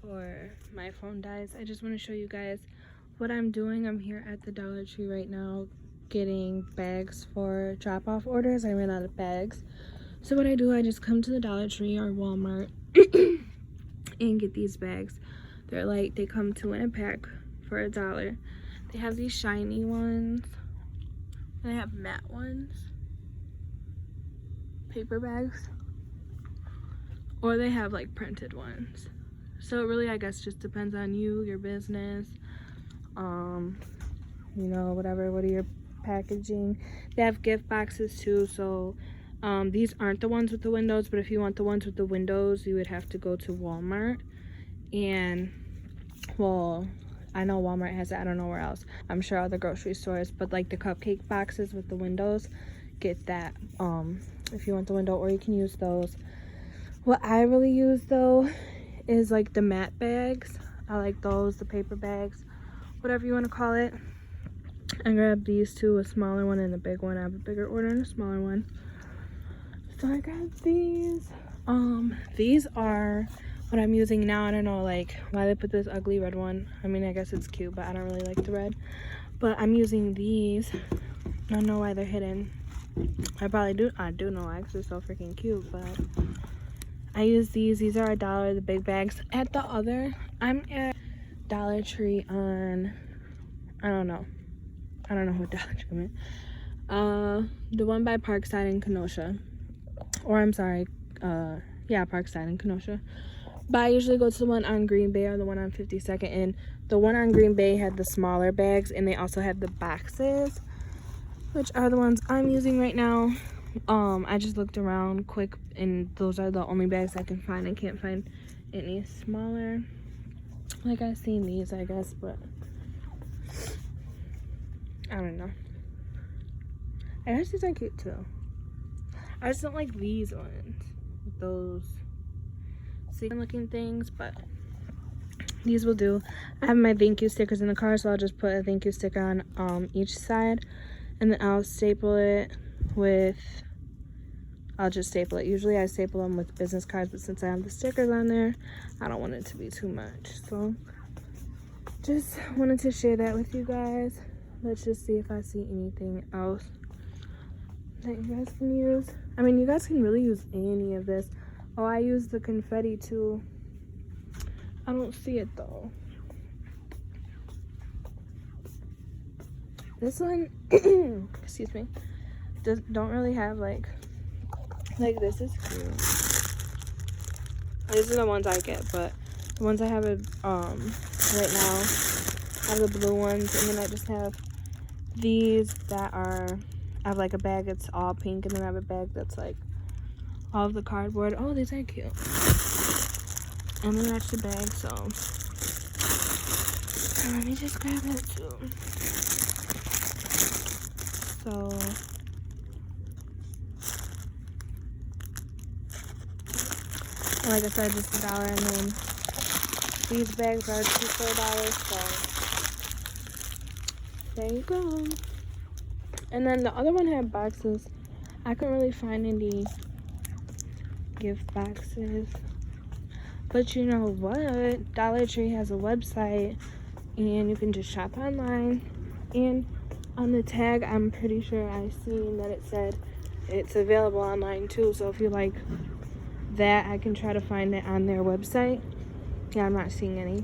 before my phone dies, I just want to show you guys what I'm doing. I'm here at the Dollar Tree right now getting bags for drop-off orders. I ran out of bags. So what I do, I just come to the Dollar Tree or Walmart and get these bags. They're like, they come 2 in a pack for $1. They have these shiny ones. They have matte ones. Paper bags. Or they have like printed ones. So it really, I guess, just depends on you, your business, you know, whatever, what are your packaging. They have gift boxes too, so these aren't the ones with the windows, but if you want the ones with the windows, you would have to go to Walmart. And, well, I know Walmart has it, I don't know where else. I'm sure other grocery stores, but like the cupcake boxes with the windows, get that if you want the window, or you can use those. What I really use though is like the matte bags. I like those, the paper bags, whatever you want to call it. I grabbed these two, a smaller one and a big one. I have a bigger order and a smaller one. So I grabbed these. These are what I'm using now. I don't know like why they put this ugly red one. I mean, I guess it's cute, but I don't really like the red. But I'm using these. I don't know why they're hidden. I do know, actually, so freaking cute, but I use these. These are $1, the big bags. At the other, I'm at Dollar Tree on, I don't know what Dollar Tree I'm at. The one by Parkside in Kenosha. Or I'm sorry, yeah, Parkside in Kenosha. But I usually go to the one on Green Bay or the one on 52nd. And the one on Green Bay had the smaller bags, and they also had the boxes, which are the ones I'm using right now. I just looked around quick, and those are the only bags I can find. I can't find any smaller. Like, I've seen these, I guess, but I don't know. I guess these are cute too. I just don't like these ones, those sequin looking things, but these will do. I have my thank you stickers in the car, so I'll just put a thank you sticker on each side, and then I'll staple it with, I'll just staple it. Usually I staple them with business cards, but since I have the stickers on there, I don't want it to be too much. So just wanted to share that with you guys. Let's just see if I see anything else that you guys can use. I mean, you guys can really use any of this. Oh, I use the confetti too. I don't see it though. This one, excuse me, don't really have like this is cute. These are the ones I get, but the ones I have right now, I have the blue ones, and then I just have these that are, I have like a bag that's all pink, and then I have a bag that's like all of the cardboard. Oh, these are cute. And then that's the bag, so let me just grab it too. So like I said, just $1, and then these bags are 2 for $1, so there you go. And then the other one had boxes. I couldn't really find any gift boxes, but you know what, Dollar Tree has a website, and you can just shop online. And on the tag, I'm pretty sure I seen that it said it's available online too, so if you like that, I can try to find it on their website. Yeah, I'm not seeing any,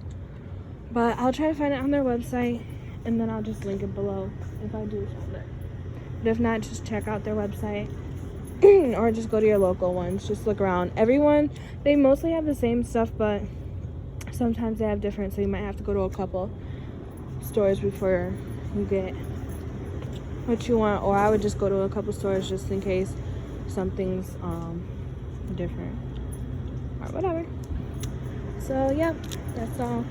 but I'll try to find it on their website, and then I'll just link it below if I do find it. But if not, just check out their website or just go to your local ones. Just look around. Everyone, they mostly have the same stuff, but sometimes they have different, so you might have to go to a couple stores before you get what you want, or I would just go to a couple stores just in case something's different or whatever. So yeah, that's all.